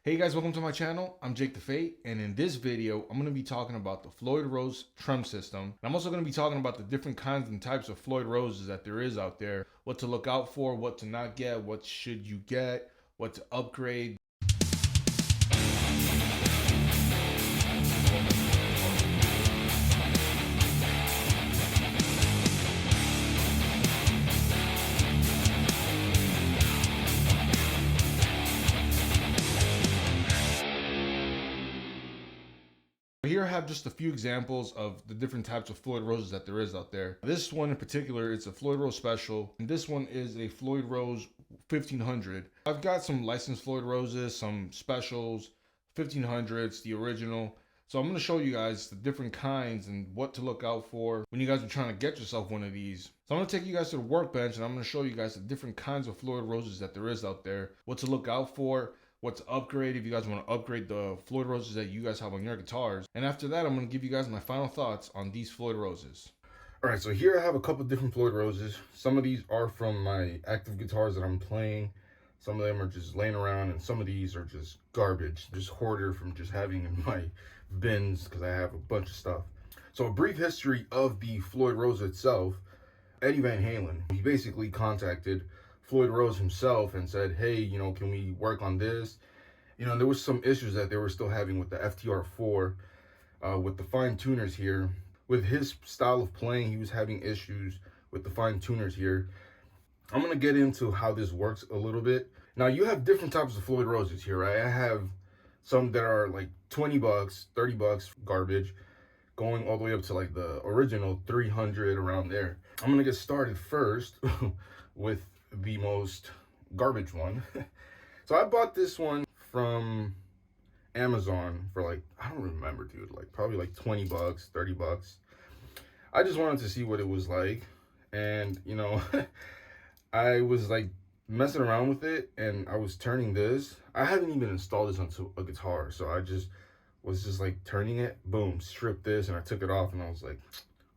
Hey guys, welcome to my channel. I'm Jake the Fate, and in this video, I'm going to be talking about the Floyd Rose trem system. And I'm also going to be talking about the different kinds and types of Floyd Roses that there is out there, what to look out for, what to not get, what should you get, what to upgrade. Here I have just a few examples of the different types of Floyd Roses that there is out there. This one in particular, it's a Floyd Rose Special, and this one is a Floyd Rose 1500. I've got some licensed Floyd Roses, some specials, 1500s, the original. So I'm going to show you guys the different kinds and what to look out for when you guys are trying to get yourself one of these. So I'm going to take you guys to the workbench and I'm going to show you guys the different kinds of Floyd Roses that there is out there, what to look out for, what to upgrade if you guys want to upgrade the Floyd Roses that you guys have on your guitars. And after that, I'm going to give you guys my final thoughts on these Floyd Roses. All right, so here I have a couple different Floyd Roses. Some of these are from my active guitars that I'm playing. Some of them are just laying around, and some of these are just garbage, just hoarder from just having in my bins because I have a bunch of stuff. So a brief history of the Floyd Rose itself. Eddie Van Halen, he basically contacted Floyd Rose himself and said, hey, can we work on this? There was some issues that they were still having with the FTR4, with the fine tuners here. With his style of playing, he was having issues with the fine tuners here. I'm going to get into how this works a little bit. Now, you have different types of Floyd Roses here, right? I have some that are like 20 bucks, 30 bucks, garbage, going all the way up to like the original 300, around there. I'm going to get started first with the most garbage one. So I bought this one from Amazon for like, I don't remember, dude, like probably like 20 bucks, 30 bucks. I just wanted to see what it was like. And, I was like messing around with it and I was turning this. I haven't even installed this onto a guitar. So I was just like turning it, boom, stripped this, and I took it off and I was like,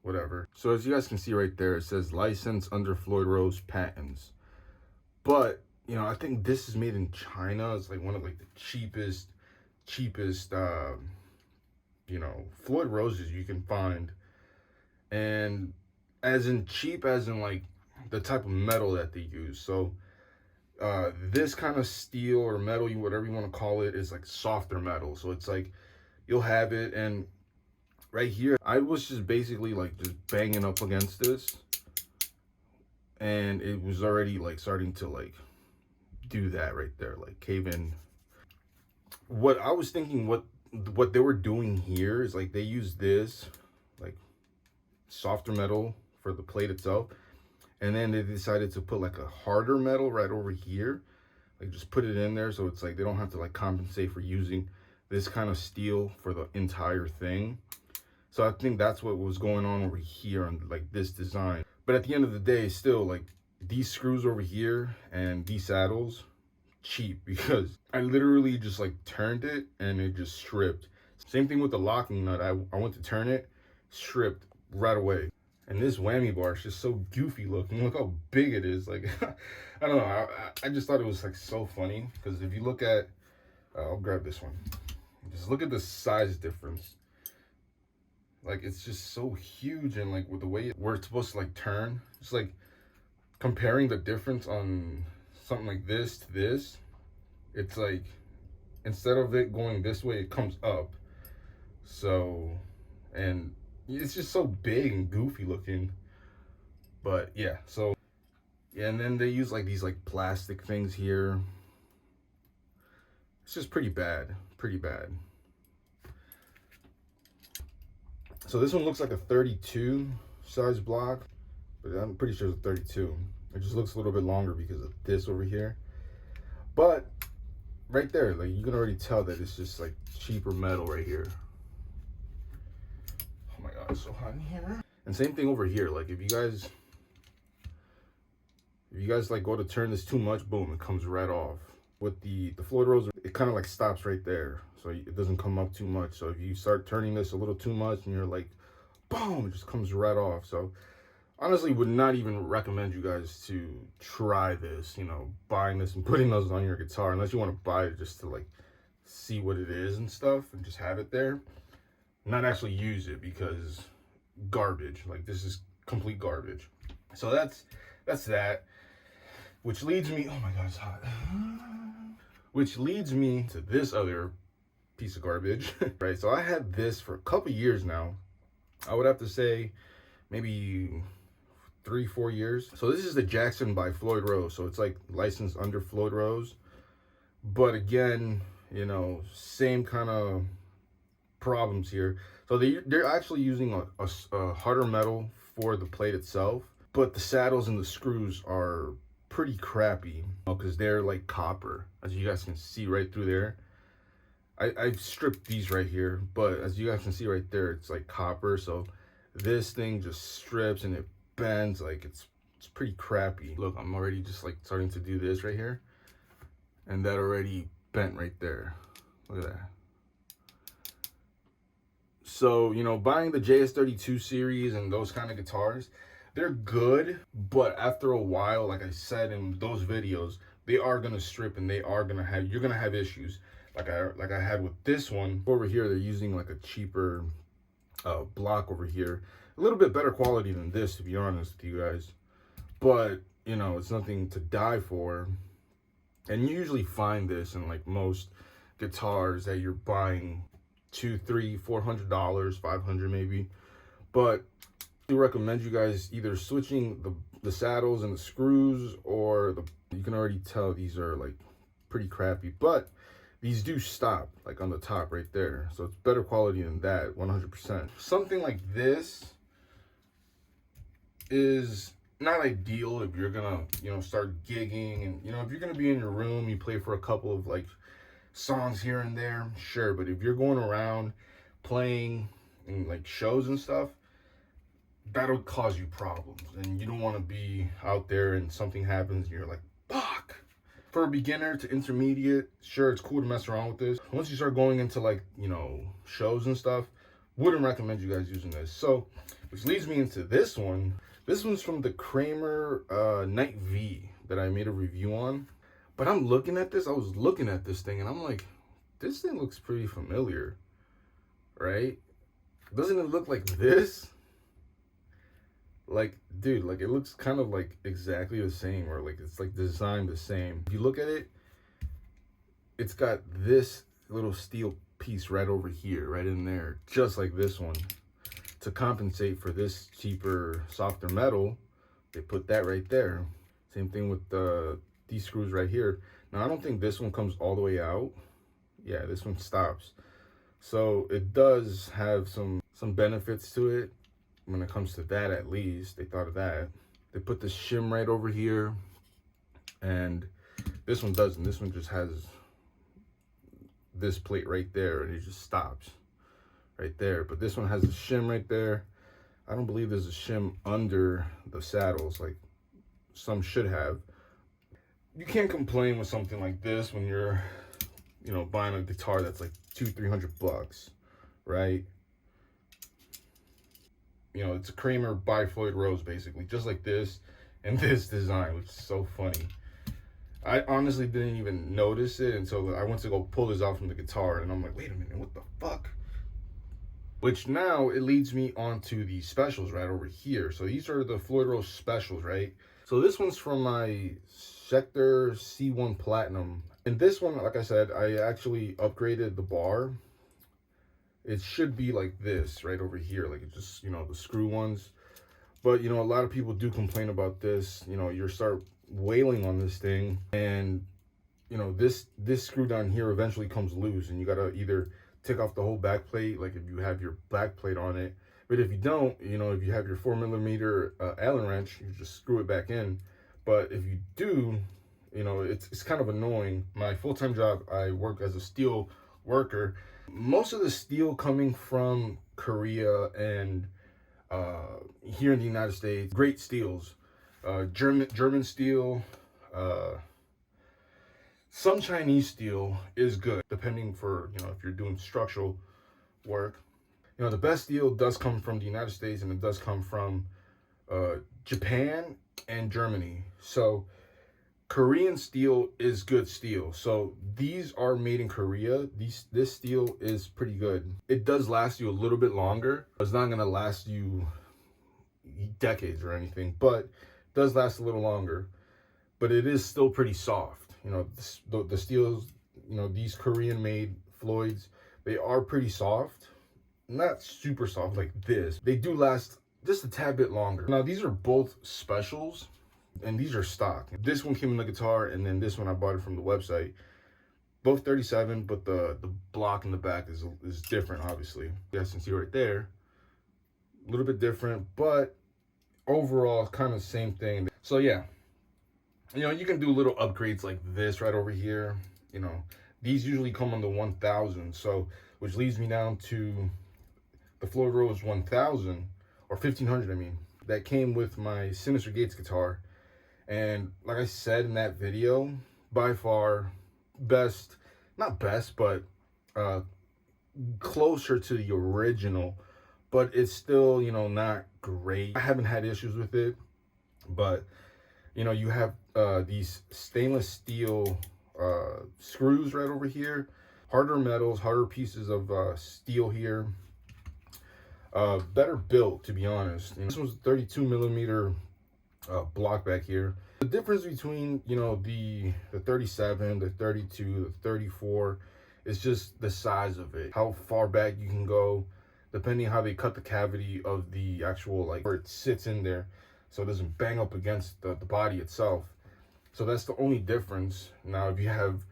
whatever. So as you guys can see right there, it says license under Floyd Rose patents. But, I think this is made in China. It's like one of like the cheapest, Floyd Roses you can find. And as in cheap, as in like the type of metal that they use. So this kind of steel or metal, whatever you want to call it, is like softer metal. So it's like, you'll have it. And right here, I was just basically like just banging up against this. And it was already like starting to like do that right there, like cave in. What I was thinking, what they were doing here is like they use this like softer metal for the plate itself, and then they decided to put like a harder metal right over here, like just put it in there so it's like they don't have to like compensate for using this kind of steel for the entire thing. So I think that's what was going on over here on like this design. But at the end of the day, still, like, these screws over here and these saddles, cheap, because I literally just like turned it and it just stripped. Same thing with the locking nut. I went to turn it, stripped right away. And this whammy bar is just so goofy looking. Look how big it is. Like, I don't know. I just thought it was like so funny, because if you look at, I'll grab this one. Just look at the size difference. Like, it's just so huge, and like with the way we're supposed to like turn, just like comparing the difference on something like this to this, it's like instead of it going this way, it comes up. So, and it's just so big and goofy looking. But yeah, so yeah, and then they use like these like plastic things here. It's just pretty bad, pretty bad. So this one looks like a 32 size block, but I'm pretty sure it's a 32. It just looks a little bit longer because of this over here. But right there, like you can already tell that it's just like cheaper metal right here. Oh my God, it's so hot in here. And same thing over here. Like if you guys like go to turn this too much, boom, it comes right off. With the Floyd Rose, it kind of like stops right there, so it doesn't come up too much. So if you start turning this a little too much and you're like, boom, it just comes right off. So honestly, would not even recommend you guys to try this, buying this and putting those on your guitar, unless you want to buy it just to like see what it is and stuff and just have it there, not actually use it because garbage. Like, this is complete garbage. So that's that, which leads me, oh my god, it's hot. Which leads me to this other piece of garbage. Right, so I had this for a couple years now. I would have to say maybe 3-4 years. So this is the Jackson by Floyd Rose. So it's like licensed under Floyd Rose, but again, you know, same kind of problems here. So they're actually using a harder metal for the plate itself, but the saddles and the screws are pretty crappy because they're like copper, as you guys can see right through there. I've stripped these right here, but as you guys can see right there, it's like copper. So this thing just strips and it bends. Like, it's pretty crappy. Look, I'm already just like starting to do this right here, and that already bent right there. Look at that. So, you know, buying the JS32 series and those kind of guitars, they're good, but after a while, like I said in those videos, they are gonna strip and you're gonna have issues. Like I had with this one over here. They're using like a cheaper block over here, a little bit better quality than this, to be honest with you guys, but you know, it's nothing to die for. And you usually find this in like most guitars that you're buying $200, $300, $400, $500 maybe. But I do recommend you guys either switching the saddles and the screws, or you can already tell these are like pretty crappy, but these do stop like on the top right there. So it's better quality than that, 100%. Something like this is not ideal if you're gonna, you know, start gigging, and you know, if you're gonna be in your room, you play for a couple of like songs here and there, sure. But if you're going around playing in like shows and stuff, that'll cause you problems, and you don't want to be out there and something happens and you're like, fuck. For a beginner to intermediate, sure, it's cool to mess around with this. Once you start going into like, you know, shows and stuff, wouldn't recommend you guys using this. So, which leads me into this one. This one's from the Kramer Night V that I made a review on. But I'm looking at this, I was looking at this thing and I'm like, this thing looks pretty familiar, right? Doesn't it look like this? Like, dude, like it looks kind of like exactly the same, or like it's like designed the same. If you look at it, it's got this little steel piece right over here, right in there, just like this one. To compensate for this cheaper, softer metal, they put that right there. Same thing with these screws right here. Now, I don't think this one comes all the way out. Yeah, this one stops. So it does have some benefits to it. When it comes to that, at least they thought of that. They put the shim right over here, and this one doesn't. This one just has this plate right there, and it just stops right there. But this one has a shim right there. I don't believe there's a shim under the saddles like some should have. You can't complain with something like this when you're, you know, buying a guitar that's like $200-300, right? You know, it's a Kramer by Floyd Rose, basically, just like this, and this design, which is so funny. I honestly didn't even notice it until I went to go pull this out from the guitar, and I'm like, wait a minute, what the fuck? Which now, it leads me onto the specials right over here. So these are the Floyd Rose specials, right? So this one's from my Schecter C1 Platinum. And this one, like I said, I actually upgraded the bar. It should be like this right over here, like it's just, you know, the screw ones. But, you know, a lot of people do complain about this. You know, you start wailing on this thing, and, you know, this screw down here eventually comes loose, and you got to either take off the whole back plate, like if you have your back plate on it. But if you don't, you know, if you have your 4mm Allen wrench, you just screw it back in. But if you do, you know, it's kind of annoying. My full-time job, I work as a steel worker. Most of the steel coming from Korea and here in the United States, great steels, German steel, some Chinese steel is good, depending for, you know, if you're doing structural work. You know, the best steel does come from the United States, and it does come from Japan and Germany. So Korean steel is good steel. So these are made in Korea. This steel is pretty good. It does last you a little bit longer. It's not gonna last you decades or anything, but it does last a little longer. But it is still pretty soft. You know, the steels, you know, these Korean made Floyds, they are pretty soft. Not super soft like this. They do last just a tad bit longer. Now these are both specials and these are stock. This one came in the guitar and then this one I bought it from the website. Both 37, but the block in the back is different, obviously. You guys can see right there. A little bit different, but overall kind of the same thing. So yeah, you know, you can do little upgrades like this right over here. You know, these usually come on the 1000, so which leads me down to the Floyd Rose 1000 or 1500, I mean, that came with my Sinister Gates guitar. And like I said in that video, by far best, not best, but closer to the original, but it's still, you know, not great. I haven't had issues with it, but you know, you have these stainless steel screws right over here, harder metals, harder pieces of steel here, better built, to be honest. You know, this was 32 millimeter block back here. The difference between, you know, the 37, the 32, the 34 is just the size of it, how far back you can go, depending how they cut the cavity of the actual, like, where it sits in there, so it doesn't bang up against the body itself. So that's the only difference. Now, if you have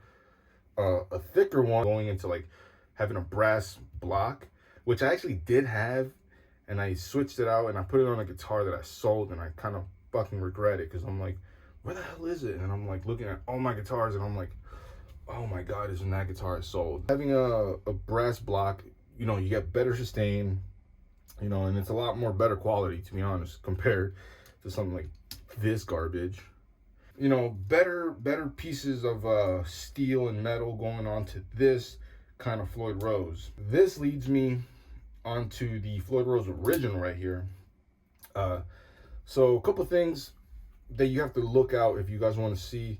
a thicker one going into like having a brass block, which I actually did have, and I switched it out and I put it on a guitar that I sold, and I kind of fucking regret it because I'm like, where the hell is it? And I'm like looking at all my guitars and I'm like, oh my god, isn't that guitar sold? Having a brass block, you know, you get better sustain, you know, and it's a lot more better quality, to be honest, compared to something like this garbage. You know, better pieces of steel and metal going on to this kind of Floyd Rose. This leads me onto the Floyd Rose original right here. So a couple things that you have to look out if you guys want to see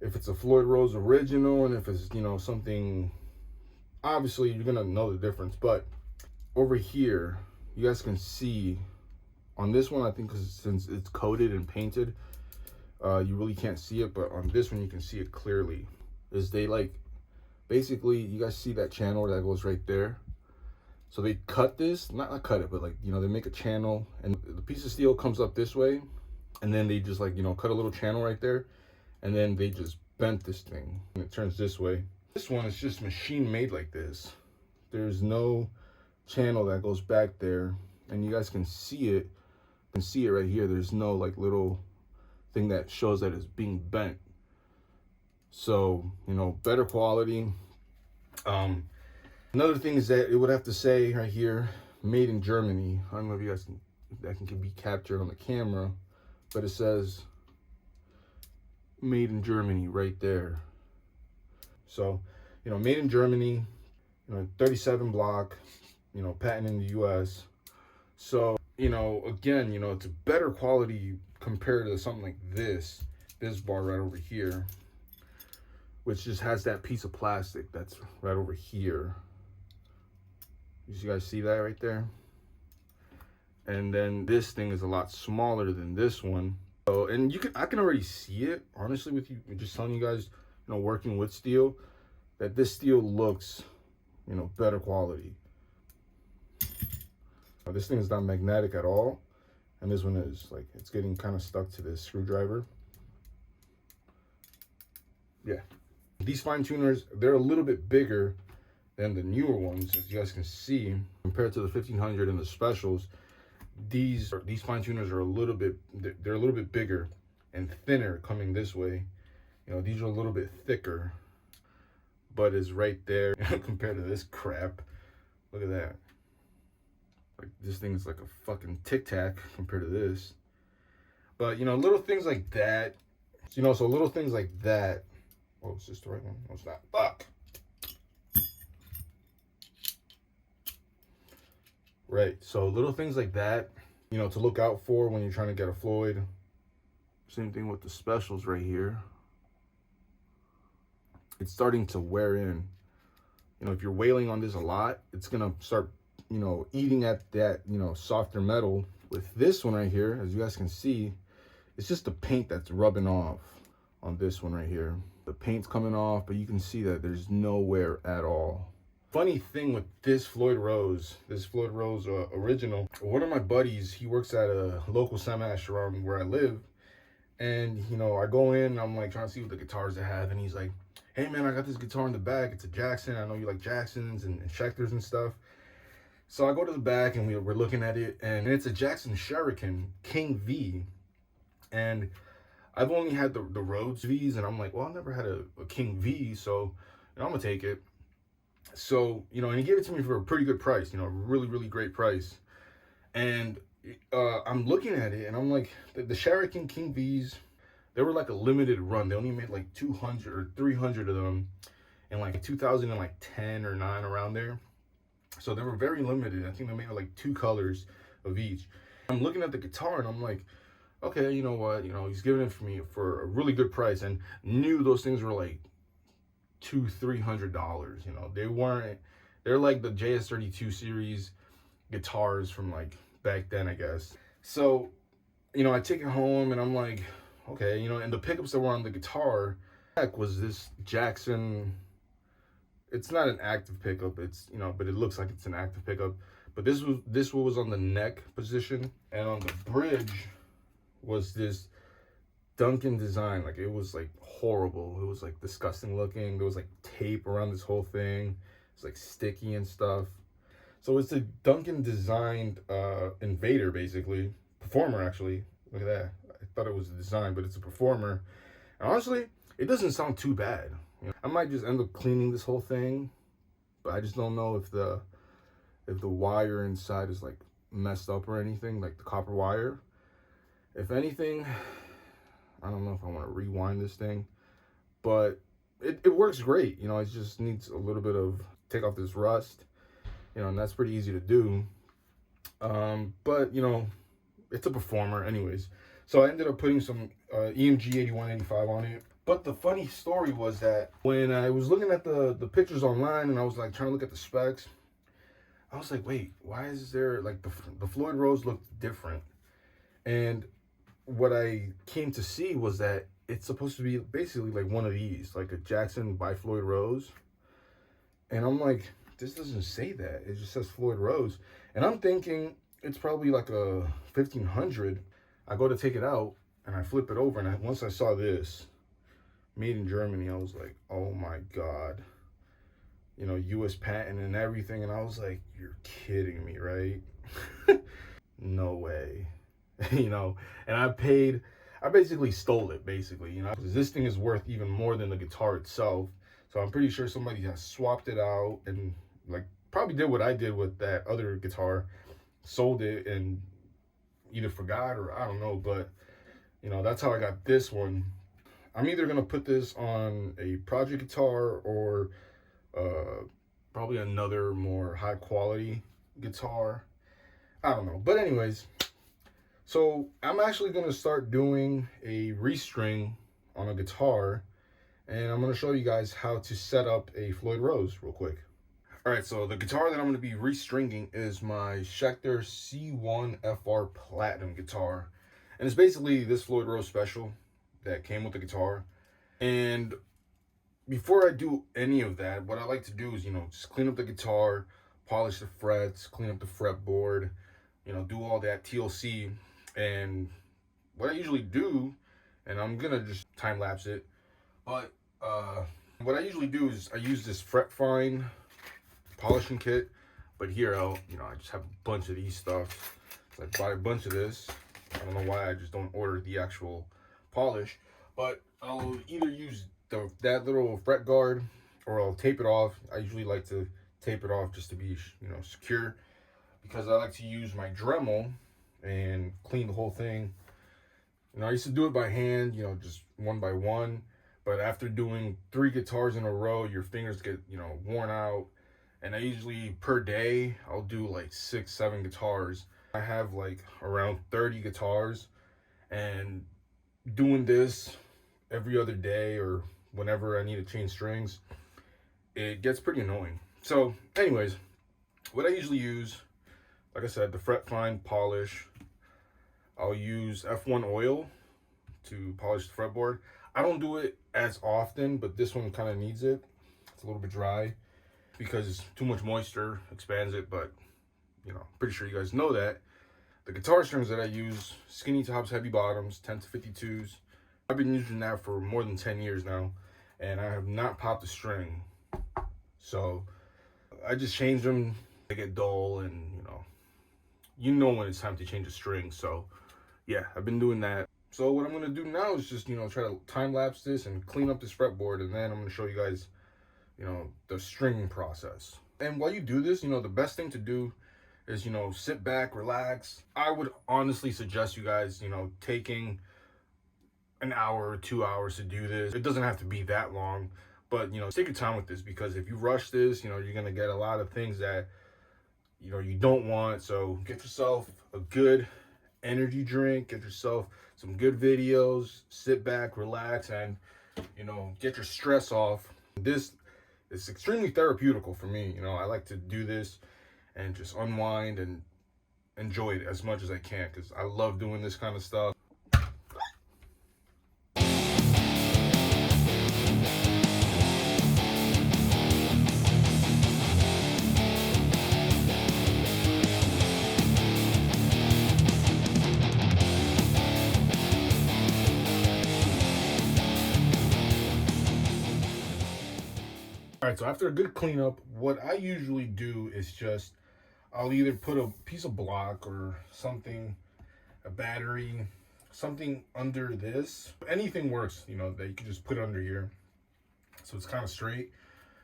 if it's a Floyd Rose original, and if it's, you know, something, obviously you're gonna know the difference. But over here, you guys can see on this one, I think since it's coated and painted, you really can't see it, but on this one you can see it clearly. Is they, like, basically, you guys see that channel that goes right there? So they cut this, not cut it, but, like, you know, they make a channel and the piece of steel comes up this way, and then they just, like, you know, cut a little channel right there, and then they just bent this thing and it turns this way. This one is just machine made like this. There's no channel that goes back there, and you guys can see it. You can see it right here. There's no, like, little thing that shows that it's being bent. So, you know, better quality. Another thing is that it would have to say right here, made in Germany. I don't know if you guys can, if that can be captured on the camera, but it says made in Germany right there. So, you know, made in Germany, you know, 37 block, you know, patent in the US. So, you know, again, you know, it's a better quality compared to something like this bar right over here, which just has that piece of plastic that's right over here. You guys see that right there? And then this thing is a lot smaller than this one. So, and I can already see it, honestly, with you, just telling you guys, you know, working with steel, that this steel looks, you know, better quality. This thing is not magnetic at all, and this one is, like, it's getting kind of stuck to this screwdriver. Yeah, these fine tuners, they're a little bit bigger than the newer ones, as you guys can see, compared to the 1500 and the specials. These fine tuners are a little bit, they're a little bit bigger and thinner coming this way. You know, these are a little bit thicker, but it's right there compared to this crap. Look at that. Like, this thing is like a fucking Tic Tac compared to this. But, you know, little things like that, you know, so little things like that. Oh, is this the right one? No, it's not. Fuck. Right, so little things like that, you know, to look out for when you're trying to get a Floyd. Same thing with the specials right here. it's starting to wear in. You know, if you're wailing on this a lot, it's gonna start, you know, eating at that, you know, softer metal. With this one right here, as you guys can see, it's just the paint that's rubbing off on this one right here. The paint's coming off, but you can see that there's no wear at all. Funny thing with this Floyd Rose original, one of my buddies, he works at a local semi around where I live. And, you know, I go in, I'm like trying to see what the guitars they have. And he's like, hey man, I got this guitar in the back. It's a Jackson. I know you like Jacksons and Schecters and stuff. So I go to the back and we're looking at it, and it's a Jackson Shuriken King V. And I've only had the Rhodes V's, and I'm like, well, I've never had a King V, so you know, I'm gonna take it. So, you know, and he gave it to me for a pretty good price, you know, really, really great price. And I'm looking at it, and I'm like, the Shuriken King V's, they were like a limited run. They only made like 200 or 300 of them in like 2010 or 9, around there. So they were very limited. I think they made like 2 colors of each. I'm looking at the guitar, and I'm like, okay, you know what? You know, he's giving it for me for a really good price, and knew those things were like $200-300. You know, they're like the JS32 series guitars from like back then, I guess. So, you know, I take it home, and I'm like, okay, you know, and the pickups that were on the guitar was this Jackson. It's not an active pickup, it's, you know, but it looks like it's an active pickup. But this one was on the neck position, and on the bridge was this Duncan design. Like, it was like horrible. It was like disgusting looking. There was like tape around this whole thing. It's like sticky and stuff. So it's a Duncan designed Invader, basically. Performer, actually. Look at that. I thought it was a design, but it's a Performer. And honestly, it doesn't sound too bad. You know, I might just end up cleaning this whole thing, but I just don't know if the wire inside is like messed up or anything, like the copper wire. If anything, I don't know if I want to rewind this thing, but it works great. You know, it just needs a little bit of take off this rust, you know, and that's pretty easy to do. But you know, it's a Performer anyways. So I ended up putting some EMG 8185 on it. But the funny story was that when I was looking at the pictures online, and I was like trying to look at the specs, I was like, wait, why is there like the Floyd Rose looked different? And what I came to see was that it's supposed to be basically like one of these, like a Jackson by Floyd Rose. And I'm like, this doesn't say that. It just says Floyd Rose. And I'm thinking it's probably like a 1500. I go to take it out, and I flip it over, and once I saw this, made in Germany, I was like, oh my God. You know, US patent and everything. And I was like, you're kidding me, right? No way. You know, and I basically stole it, basically, you know, because this thing is worth even more than the guitar itself. So I'm pretty sure somebody has swapped it out and like probably did what I did with that other guitar, sold it and either forgot or I don't know, but you know, that's how I got this one. I'm either gonna put this on a project guitar or probably another more high quality guitar. I don't know, but anyways, so I'm actually gonna start doing a restring on a guitar, and I'm gonna show you guys how to set up a Floyd Rose real quick. All right, so the guitar that I'm gonna be restringing is my Schecter C1 FR Platinum guitar, and it's basically this Floyd Rose special that came with the guitar. And before I do any of that, what I like to do is, you know, just clean up the guitar, polish the frets, clean up the fretboard, you know, do all that TLC. And what I usually do, and I'm gonna just time lapse it, but what I usually do is I use this Fret Fine polishing kit. But here I just have a bunch of these stuff. So I bought a bunch of this. I don't know why I just don't order the actual polish, but I'll either use that little fret guard or I'll tape it off. I usually like to tape it off just to be, you know, secure, because I like to use my Dremel and clean the whole thing. You know, I used to do it by hand, you know, just one by one, but after doing 3 guitars in a row, your fingers get, you know, worn out. And I usually per day I'll do like 6-7 guitars. I have like around 30 guitars, and doing this every other day or whenever I need to change strings, it gets pretty annoying. So anyways, what I usually use, like I said, the fret find polish. I'll use F1 oil to polish the fretboard. I don't do it as often, but this one kind of needs it. It's a little bit dry because too much moisture expands it, but you know, pretty sure you guys know that. The guitar strings that I use, skinny tops, heavy bottoms, 10 to 52s. I've been using that for more than 10 years now, and I have not popped a string. So I just change them. They get dull, and you know when it's time to change a string. So yeah, I've been doing that. So what I'm gonna do now is just try to time lapse this and clean up this fretboard, and then I'm gonna show you guys the stringing process. And while you do this, the best thing to do is sit back, relax. I would honestly suggest you guys taking an hour or 2 hours to do this. It doesn't have to be that long, but take your time with this, because if you rush this, you're gonna get a lot of things that you don't want. So get yourself a good energy drink, get yourself some good videos, sit back, relax, and get your stress off. This is extremely therapeutical for me. I like to do this and just unwind and enjoy it as much as I can, because I love doing this kind of stuff. All right, so after a good cleanup, what I usually do is I'll either put a piece of block or something, a battery, something under this. Anything works, that you can just put under here, so it's kind of straight,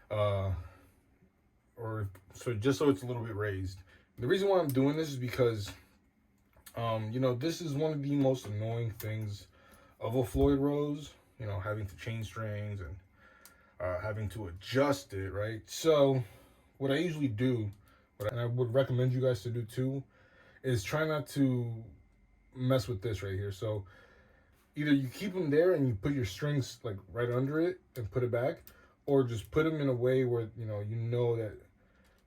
or just so it's a little bit raised. The reason why I'm doing this is because, this is one of the most annoying things of a Floyd Rose, having to change strings and having to adjust it, right? So what I usually do, and I would recommend you guys to do too, is try not to mess with this right here. So either you keep them there and you put your strings like right under it and put it back, or just put them in a way where you know that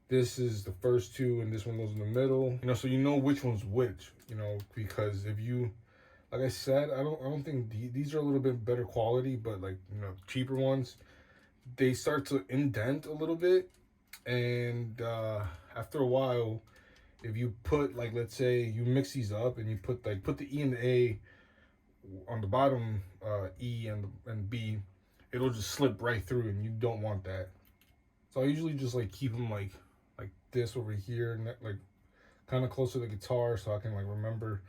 this is the first two and this one goes in the middle, so you know which one's which, because if you, like I said, I don't think these are a little bit better quality, but like cheaper ones, they start to indent a little bit, and after a while, if you put, like, let's say you mix these up and you put the E and the A on the bottom, E and B, it'll just slip right through, and you don't want that. So I usually just like keep them like this over here, and like kind of close to the guitar, so I can like remember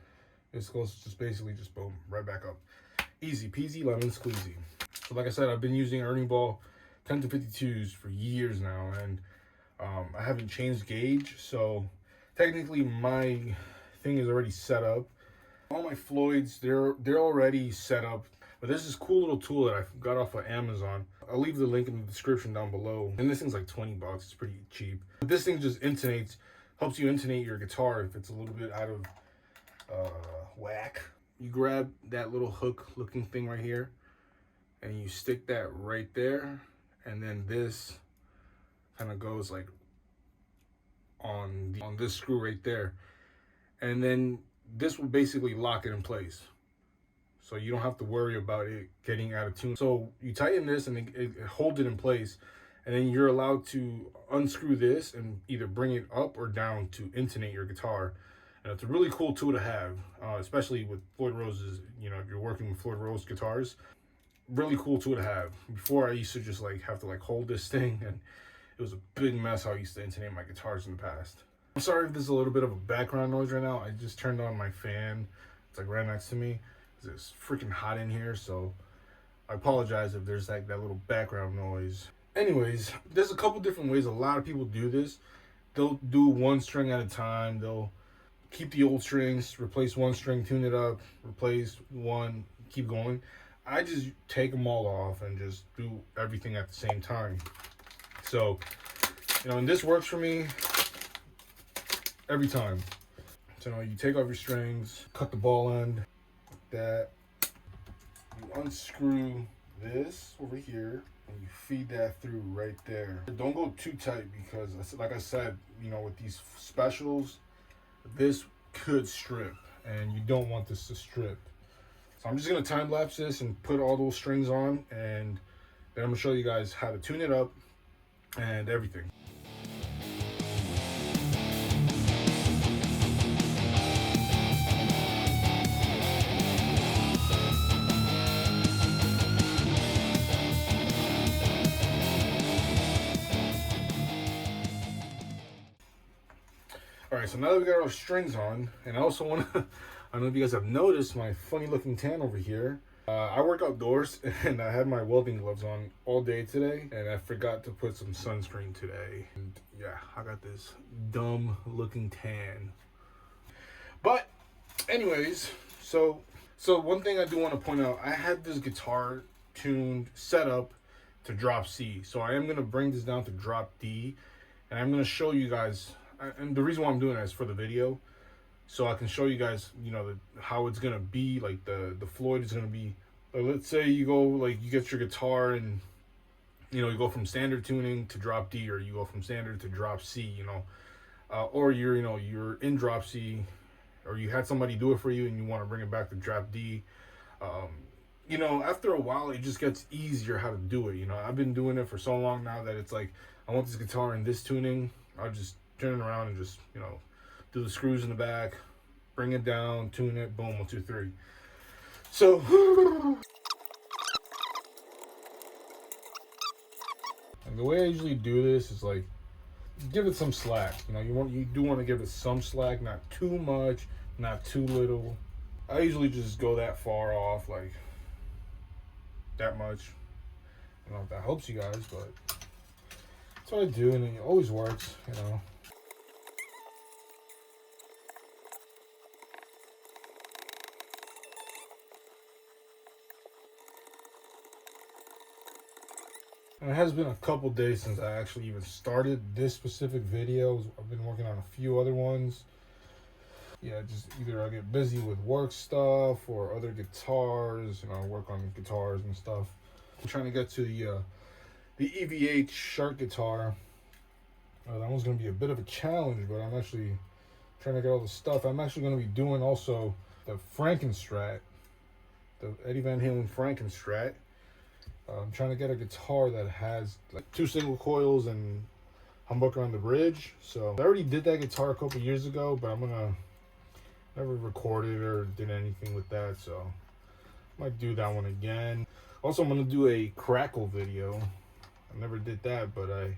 this goes just basically just boom right back up. Easy peasy lemon squeezy. So like I said, I've been using Ernie Ball 10 to 52s for years now, and I haven't changed gauge, so technically my thing is already set up. All my Floyds, they're already set up, but there's this cool little tool that I got off of Amazon. I'll leave the link in the description down below, and this thing's like 20 bucks. It's pretty cheap. But this thing just helps you intonate your guitar if it's a little bit out of whack. You grab that little hook looking thing right here, and you stick that right there, and then this kind of goes like on this screw right there, and then this will basically lock it in place, so you don't have to worry about it getting out of tune. So you tighten this and it holds it in place, and then you're allowed to unscrew this and either bring it up or down to intonate your guitar. And it's a really cool tool to have, especially with Floyd Roses. If you're working with Floyd Rose guitars, really cool tool to have. Before, I used to just like have to like hold this thing, and it was a big mess how I used to intonate my guitars in the past. I'm sorry if there's a little bit of a background noise right now. I just turned on my fan. It's like right next to me. It's freaking hot in here, so I apologize if there's like that little background noise. Anyways, there's a couple different ways a lot of people do this. They'll do one string at a time. They'll keep the old strings, replace one string, tune it up, replace one, keep going. I just take them all off and just do everything at the same time. So, and this works for me every time. So you take off your strings, cut the ball end, like that. You unscrew this over here, and you feed that through right there. Don't go too tight because, like I said, you know, with these specials, this could strip, and you don't want this to strip. So I'm just gonna time lapse this and put all those strings on, and then I'm gonna show you guys how to tune it up and everything. All right, so now that we got our strings on, and I also want to, I don't know if you guys have noticed my funny looking tan over here. I work outdoors and I had my welding gloves on all day today, and I forgot to put some sunscreen today. And yeah, I got this dumb looking tan. But anyways, so one thing I do want to point out, I had this guitar tuned, set up to drop C. So I am going to bring this down to drop D, and I'm going to show you guys. And the reason why I'm doing that is for the video, so I can show you guys, you know, how it's gonna be. Like the Floyd is gonna be, like, let's say you go, like, you get your guitar and, you know, you go from standard tuning to drop D, or you go from standard to drop C, you know, or you're, you know, you're in drop C, or you had somebody do it for you and you want to bring it back to drop D. You know, after a while it just gets easier how to do it. You know, I've been doing it for so long now that it's like, I want this guitar in this tuning, I'll just turn it around and just, you know, do the screws in the back, bring it down, tune it, boom, 1, 2, 3. So and the way I usually do this is like, give it some slack. You know, you do want to give it some slack, not too much, not too little. I usually just go that far off, like that much. I don't know if that helps you guys, but that's what I do, and it always works, you know. And it has been a couple days since I actually even started this specific video. I've been working on a few other ones. Yeah, just either I get busy with work stuff or other guitars, you know, work on guitars and stuff. I'm trying to get to the EVH Shark guitar. That one's going to be a bit of a challenge, but I'm actually trying to get all the stuff. I'm actually going to be doing also the Frankenstrat, the Eddie Van Halen Frankenstrat. I'm trying to get a guitar that has like 2 single coils and humbucker on the bridge. So I already did that guitar a couple years ago, but I'm gonna never recorded or did anything with that, so I might do that one again. Also, I'm gonna do a crackle video. I never did that, but I'm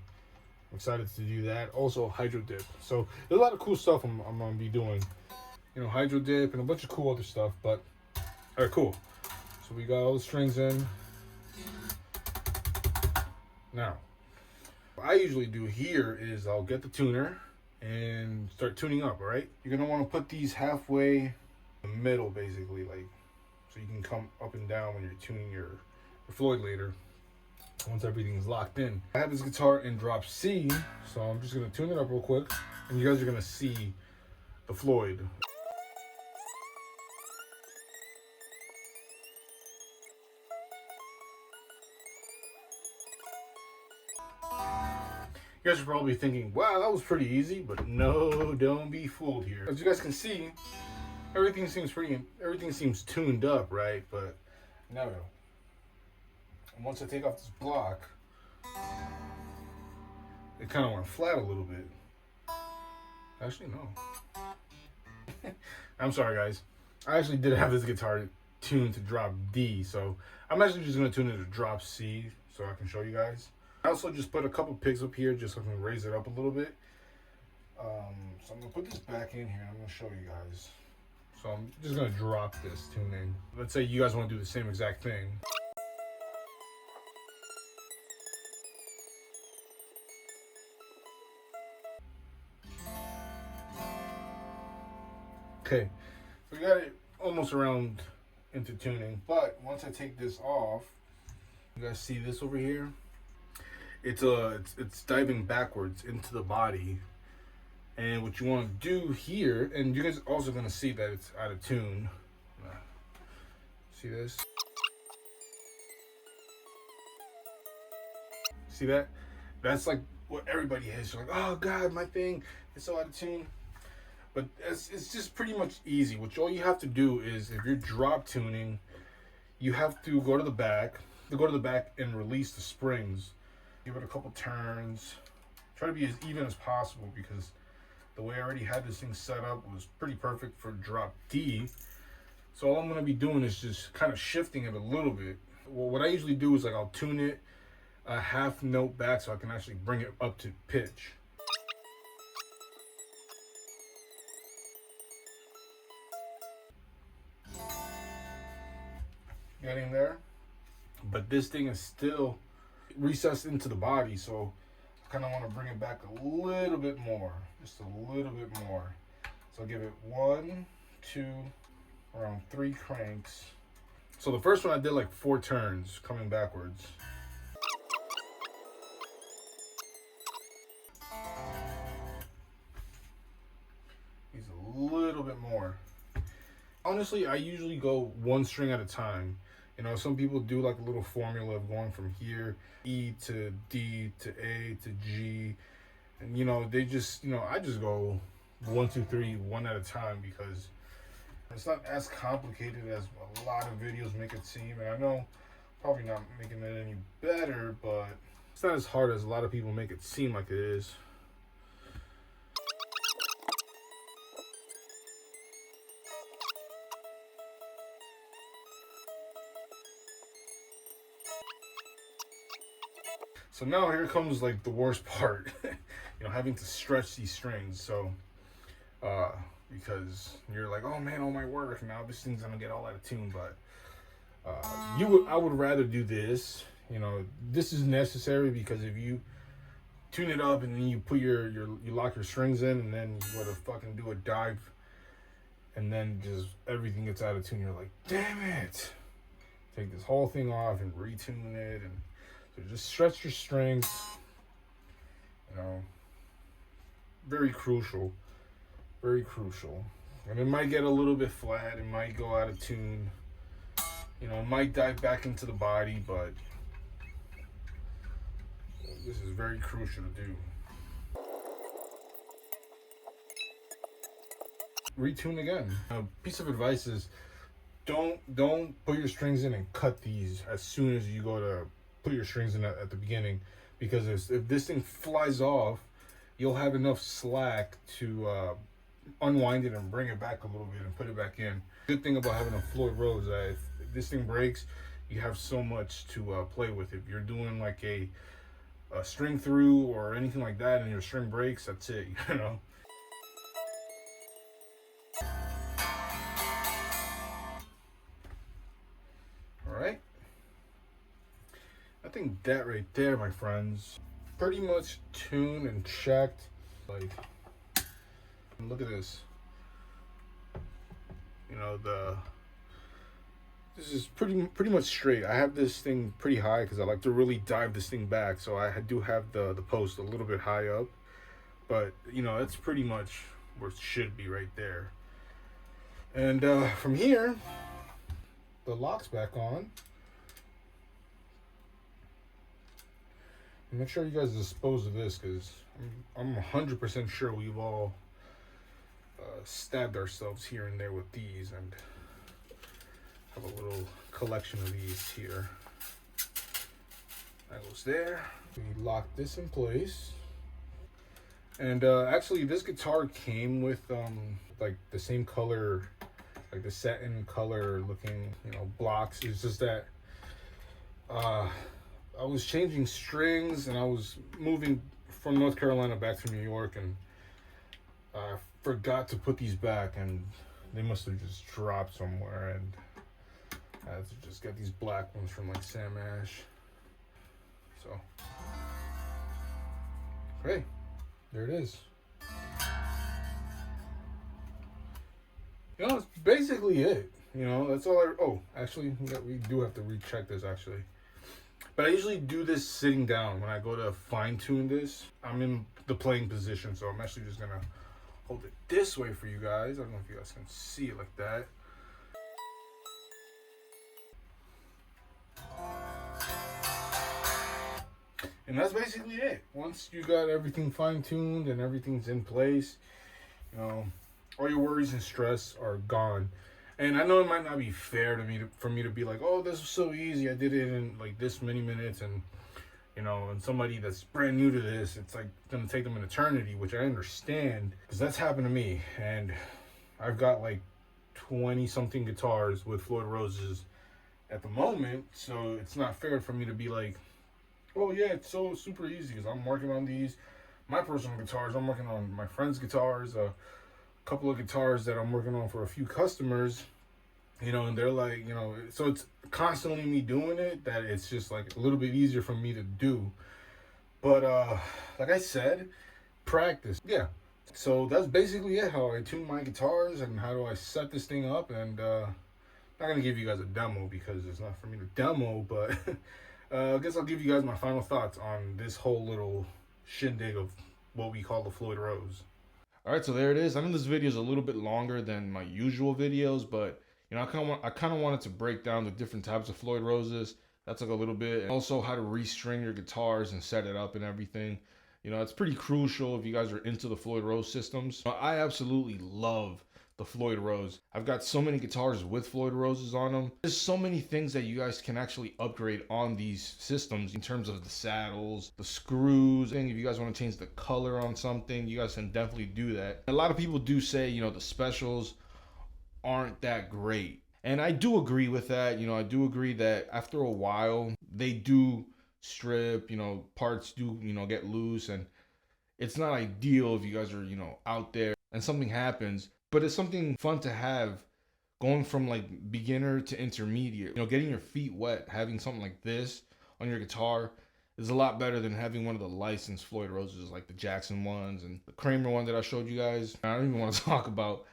excited to do that. Also, hydro dip. So there's a lot of cool stuff I'm gonna be doing. You know, hydro dip and a bunch of cool other stuff. But all right, cool. So we got all the strings in. Now, what I usually do here is I'll get the tuner and start tuning up, all right? You're going to want to put these halfway in the middle, basically, like, so you can come up and down when you're tuning your Floyd later, once everything's locked in. I have this guitar in drop C, so I'm just going to tune it up real quick, and you guys are going to see the Floyd. You guys are probably thinking, wow, that was pretty easy, but no, don't be fooled here. As you guys can see, everything seems tuned up, right? But no. And once I take off this block, it kind of went flat a little bit. Actually, no. I'm sorry, guys. I actually did have this guitar tuned to drop D, so I'm actually just going to tune it to drop C so I can show you guys. I also just put a couple picks up here just so I can raise it up a little bit. So I'm going to put this back in here. I'm going to show you guys. So I'm just going to drop this tune in. Let's say you guys want to do the same exact thing. Okay, so we got it almost around into tuning, but once I take this off, you guys see this over here? It's diving backwards into the body, and what you want to do here, and you guys are also gonna see that it's out of tune. See this? See that? That's like what everybody has. You're like, oh God, my thing is so out of tune. But it's just pretty much easy. Which all you have to do is, if you're drop tuning, you have to go to the back. And release the springs. Give it a couple turns. Try to be as even as possible, because the way I already had this thing set up was pretty perfect for drop D. So all I'm going to be doing is just kind of shifting it a little bit. Well, what I usually do is, like, I'll tune it a half note back so I can actually bring it up to pitch. Getting there? But this thing is still recessed into the body, so I kind of want to bring it back a little bit more. Just a little bit more. So I'll give it 1, 2, around 3 cranks. So the first one I did like 4 turns coming backwards. He's a little bit more. Honestly, I usually go 1 string at a time. You know, some people do like a little formula of going from here, E to D to A to G. And, you know, they just, you know, I just go 1, 2, 3, 1 at a time, because it's not as complicated as a lot of videos make it seem. And I know probably not making it any better, but it's not as hard as a lot of people make it seem like it is. So now here comes like the worst part, you know, having to stretch these strings. So, because you're like, oh man, all my work, now this thing's gonna get all out of tune. But I would rather do this. You know, this is necessary, because if you tune it up and then you put you lock your strings in, and then you go to fucking do a dive, and then just everything gets out of tune, you're like, damn it. Take this whole thing off and retune it, and so just stretch your strings. You know, very crucial, very crucial. And it might get a little bit flat, it might go out of tune, you know, it might dive back into the body, but this is very crucial to do. Retune again. A piece of advice is, don't put your strings in and cut these as soon as you go to put your strings in at the beginning, because if this thing flies off, you'll have enough slack to unwind it and bring it back a little bit and put it back in. Good thing about having a Floyd Rose, that if this thing breaks, you have so much to play with. If you're doing like a string through or anything like that and your string breaks, that's it, you know. All right, I think that right there, my friends, pretty much tuned and checked. Like, look at this. You know, this is pretty much straight. I have this thing pretty high because I like to really dive this thing back. So I do have the post a little bit high up, but you know, that's pretty much where it should be right there. And from here, the lock's back on. Make sure you guys dispose of this, because I'm 100% sure we've all stabbed ourselves here and there with these, and have a little collection of these here. That goes there. We lock this in place. And actually, this guitar came with like the same color, like the satin color looking, you know, blocks. It's just that I was changing strings and I was moving from North Carolina back to New York, and I forgot to put these back, and they must have just dropped somewhere, and I had to just get these black ones from like Sam Ash. So, okay, there it is. You know, that's basically it. You know, that's all oh, actually, we do have to recheck this actually. But I usually do this sitting down. When I go to fine tune this, I'm in the playing position, so I'm actually just gonna hold it this way for you guys. I don't know if you guys can see it like that. And that's basically it. Once you got everything fine-tuned and everything's in place, you know, all your worries and stress are gone. And I know it might not be fair for me to be like, oh, this was so easy. I did it in like this many minutes, and and somebody that's brand new to this, it's like gonna take them an eternity, which I understand because that's happened to me. And I've got like 20 something guitars with Floyd Roses at the moment, so it's not fair for me to be like, oh yeah, it's so super easy because I'm working on these, my personal guitars. I'm working on my friends' guitars, a couple of guitars that I'm working on for a few customers, and they're like, so it's constantly me doing it that it's just like a little bit easier for me to do. But like I said, practice. Yeah. So that's basically it, how I tune my guitars and how do I set this thing up. And not gonna give you guys a demo because it's not for me to demo, but I guess I'll give you guys my final thoughts on this whole little shindig of what we call the Floyd Rose. All right, so there it is. I know this video is a little bit longer than my usual videos, but I kind of wanted to break down the different types of Floyd Roses. That's like a little bit, and also how to restring your guitars and set it up and everything. It's pretty crucial if you guys are into the Floyd Rose systems. I absolutely love the Floyd Rose. I've got so many guitars with Floyd Roses on them. There's so many things that you guys can actually upgrade on these systems in terms of the saddles, the screws, and if you guys want to change the color on something, you guys can definitely do that. A lot of people do say, the specials aren't that great. And I do agree with that. I do agree that after a while, they do strip, parts do, get loose, and it's not ideal if you guys are, out there and something happens, but it's something fun to have going from like beginner to intermediate. Getting your feet wet, having something like this on your guitar is a lot better than having one of the licensed Floyd Roses like the Jackson ones and the Kramer one that I showed you guys. I don't even want to talk about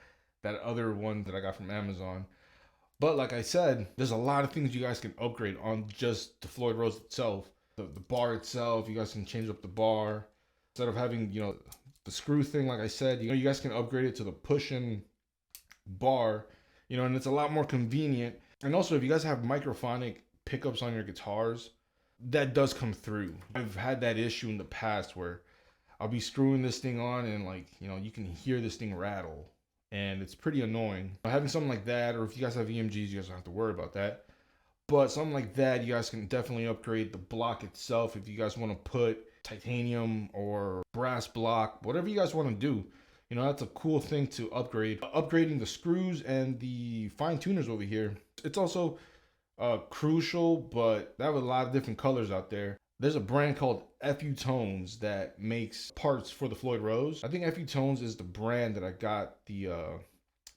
that other one that I got from Amazon. But like I said, there's a lot of things you guys can upgrade on just the Floyd Rose itself. The bar itself, you guys can change up the bar. Instead of having, the screw thing, like I said, you guys can upgrade it to the push-in bar, and it's a lot more convenient. And also, if you guys have microphonic pickups on your guitars, that does come through. I've had that issue in the past where I'll be screwing this thing on and like, you can hear this thing rattle. And it's pretty annoying. Having something like that, or if you guys have EMGs, you guys don't have to worry about that. But something like that, you guys can definitely upgrade the block itself if you guys want to put titanium or brass block, whatever you guys want to do. That's a cool thing to upgrade. Upgrading the screws and the fine tuners over here. It's also crucial, but they have a lot of different colors out there. There's a brand called FU Tones that makes parts for the Floyd Rose. I think FU Tones is the brand that I got the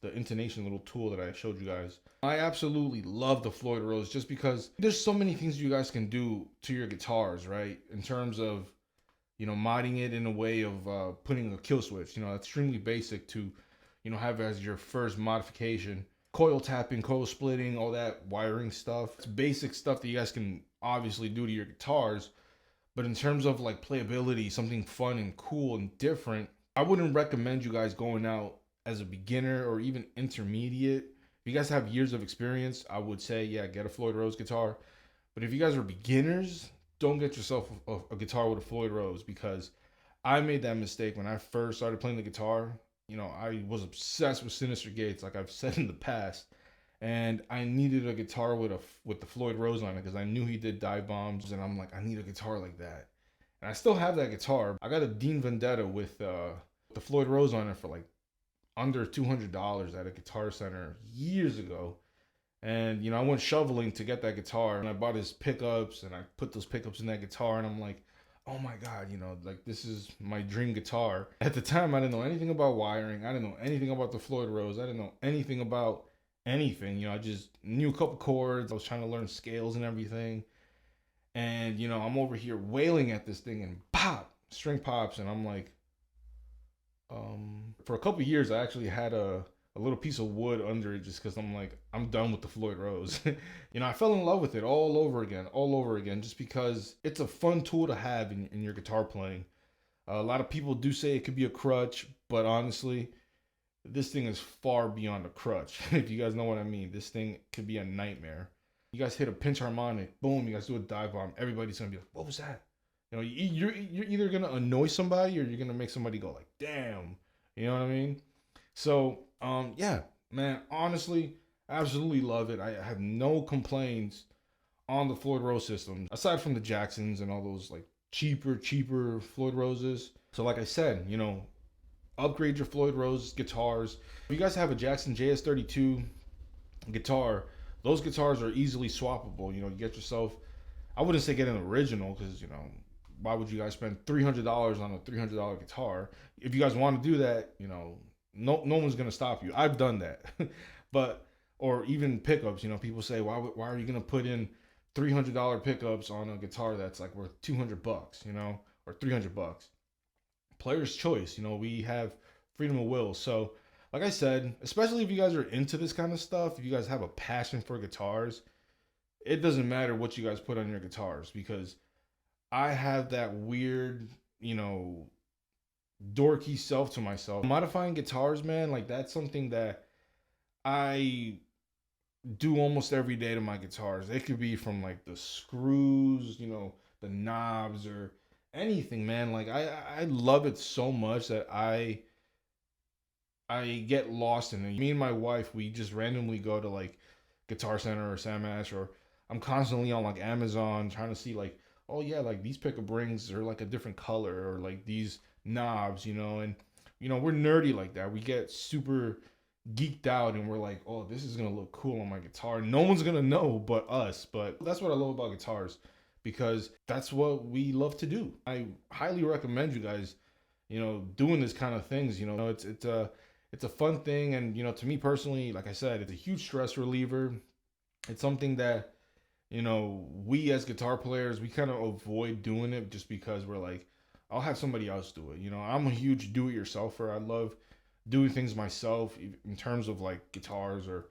intonation little tool that I showed you guys. I absolutely love the Floyd Rose just because there's so many things you guys can do to your guitars, right? In terms of, modding it in a way of putting a kill switch, extremely basic to, have as your first modification. Coil tapping, coil splitting, all that wiring stuff. It's basic stuff that you guys can obviously do to your guitars. But in terms of like playability, something fun and cool and different, I wouldn't recommend you guys going out as a beginner or even intermediate. If you guys have years of experience, I would say, yeah, get a Floyd Rose guitar. But if you guys are beginners, don't get yourself a guitar with a Floyd Rose, because I made that mistake when I first started playing the guitar. I was obsessed with Sinister Gates, like I've said in the past. And I needed a guitar with the Floyd Rose on it because I knew he did dive bombs, and I'm like, I need a guitar like that. And I still have that guitar. I got a Dean Vendetta with the Floyd Rose on it for like under $200 at a Guitar Center years ago. And I went shoveling to get that guitar, and I bought his pickups, and I put those pickups in that guitar, and I'm like, oh my God, like this is my dream guitar. At the time, I didn't know anything about wiring. I didn't know anything about the Floyd Rose. I didn't know anything about anything. I just knew a couple chords. I was trying to learn scales and everything. And, I'm over here wailing at this thing, and pop, string pops, and I'm like, for a couple years, I actually had a little piece of wood under it just because I'm like, I'm done with the Floyd Rose. I fell in love with it all over again, just because it's a fun tool to have in your guitar playing. A lot of people do say it could be a crutch, but honestly, this thing is far beyond a crutch. If you guys know what I mean, this thing could be a nightmare. You guys hit a pinch harmonic, boom, you guys do a dive bomb. Everybody's gonna be like, what was that? You know, you're either gonna annoy somebody or you're gonna make somebody go like, damn. You know what I mean? So yeah, man, honestly, absolutely love it. I have no complaints on the Floyd Rose system, aside from the Jacksons and all those like cheaper Floyd Roses. So like I said, you know, upgrade your Floyd Rose guitars. If you guys have a Jackson JS32 guitar, those guitars are easily swappable. You know, you get yourself, I wouldn't say get an original because, you know, why would you guys spend $300 on a $300 guitar? If you guys want to do that, you know, no one's gonna stop you. I've done that, but or even pickups. You know, people say, why are you gonna put in $300 pickups on a guitar that's like worth $200? You know, or $300. Player's choice. You know, we have freedom of will. So, like I said, especially if you guys are into this kind of stuff, if you guys have a passion for guitars, it doesn't matter what you guys put on your guitars because I have that weird, you know, dorky self to myself. Modifying guitars, man, like that's something that I do almost every day to my guitars. It could be from like the screws, you know, the knobs or anything, man. Like I love it so much that I get lost in it. Me and my wife, we just randomly go to like Guitar Center or Samash, or I'm constantly on like Amazon trying to see like, oh yeah, like these pickup rings are like a different color, or like these knobs, you know, and you know, we're nerdy like that. We get super geeked out and we're like, oh, this is gonna look cool on my guitar. No one's gonna know but us. But that's what I love about guitars, because that's what we love to do. I highly recommend you guys, you know, doing this kind of things. You know, it's a fun thing, and you know, to me personally, like I said, it's a huge stress reliever. It's something that, you know, we as guitar players, we kind of avoid doing it just because we're like, I'll have somebody else do it. You know, I'm a huge do-it-yourselfer. I love doing things myself in terms of like guitars or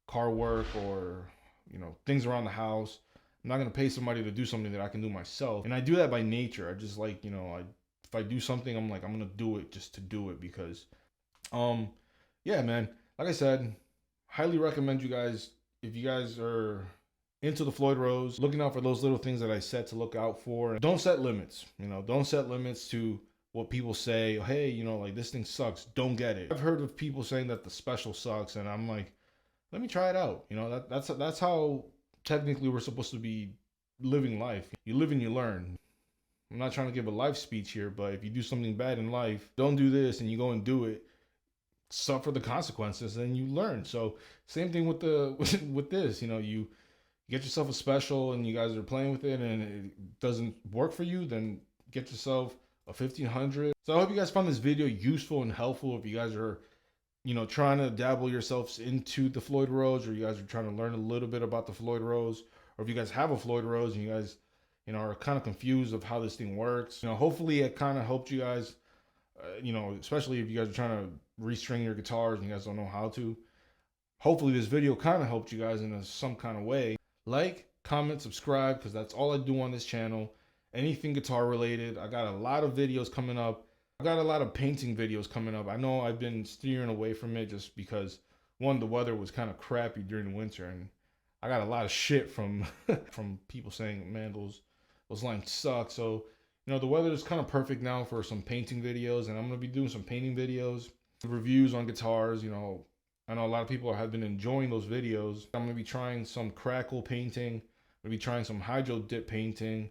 car work or, you know, things around the house. I'm not going to pay somebody to do something that I can do myself. And I do that by nature. I just like, you know, if I do something, I'm like, I'm going to do it just to do it because, yeah, man, like I said, highly recommend you guys, if you guys are into the Floyd Rose, looking out for those little things that I said to look out for. Don't set limits, you know, don't set limits to what people say. Hey, you know, like this thing sucks, don't get it. I've heard of people saying that the special sucks, and I'm like, let me try it out. You know, that's how technically we're supposed to be living life. You live and you learn. I'm not trying to give a life speech here, but if you do something bad in life, don't do this, and you go and do it, suffer the consequences, and you learn. So same thing with the with this. You know, you get yourself a special and you guys are playing with it and it doesn't work for you, then get yourself a 1500. So I hope you guys found this video useful and helpful. If you guys are, you know, trying to dabble yourselves into the Floyd Rose, or you guys are trying to learn a little bit about the Floyd Rose, or if you guys have a Floyd Rose and you guys, you know, are kind of confused of how this thing works, you know, hopefully it kind of helped you guys, you know, especially if you guys are trying to restring your guitars and you guys don't know how to. Hopefully this video kind of helped you guys in some kind of way. Like, comment, subscribe, because that's all I do on this channel. Anything guitar related. I got a lot of videos coming up. I got a lot of painting videos coming up. I know I've been steering away from it just because, one, the weather was kind of crappy during the winter, and I got a lot of shit from from people saying, man, those lines suck. So, you know, the weather is kind of perfect now for some painting videos, and I'm going to be doing some painting videos, reviews on guitars. You know, I know a lot of people have been enjoying those videos. I'm going to be trying some crackle painting. I'm going to be trying some hydro dip painting.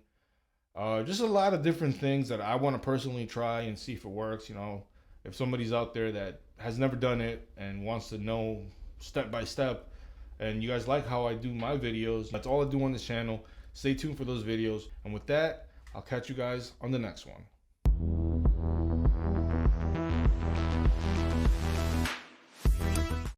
Just a lot of different things that I want to personally try and see if it works. You know, if somebody's out there that has never done it and wants to know step by step, and you guys like how I do my videos, that's all I do on this channel. Stay tuned for those videos. And with that, I'll catch you guys on the next one.